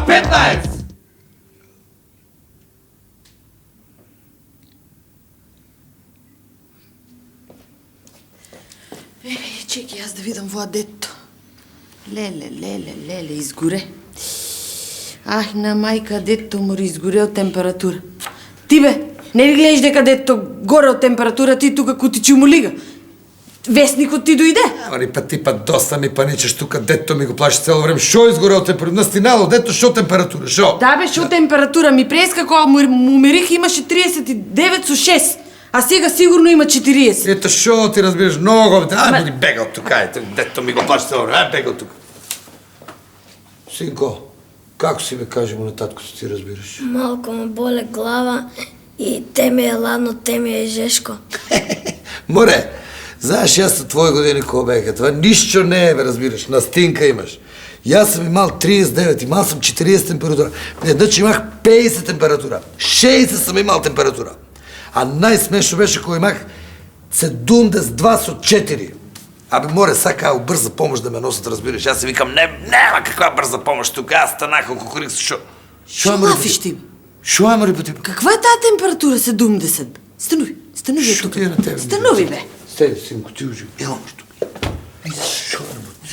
K15! Чекай, аз да видам воа детето. Леле, изгоре. Ах, на майка, детето му изгоре от температура. Ти бе, не ли гледаш дека детето горе от температура, ти тука кутичи му лига? Вестникот ти дойде. Ама па ти доста ми паничаш тука, детето ми го плаши цяло време. Шо изгорел температура? Настинало, дето шо температура, шо? Да бе, шо температура. Ми преска кога му мерих имаше 39 со 6. А сега сигурно има 40. Ето шо ти разбираш много. Ай, бъди бегал тук, детето ми го плаши цяло време. Ай, бегал тук. Синко, како си бе, кажи му на таткото ти разбираш? Малко ме боле глава и те ми е ладно, те ми е жешко. Море, знаеш, аз са твои години кога беха. Това нищо не е, бе, разбираш. Настинка имаш. И аз съм имал 39, имал съм 40 температура. Едначе имах 50 температура. 60 съм имал температура. А най-смешно беше, кога имах 72 со 4. Абе, море, сака бърза помощ да ме носят, разбираш. Аз си викам, няма каква бърза помощ тук. Аз станах около корик с шо. Шо лафиш ти? Шо ама рипа ти? Каква е тая температура 70? Станови Шо тук. ти е на тебе? Станови, бе. Стей, синко, ти ужи. Ело тук. Шо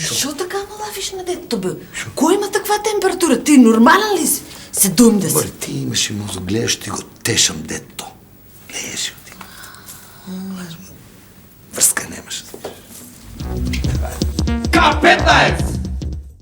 Защо така ме лафиш на детето, бе? Кой има таква температура? Ти нормален ли си? 70. Море, ти имаш и мозък, гледаш, ти го тешам детто. Гледаш го ти. Връзка нямаш. K15!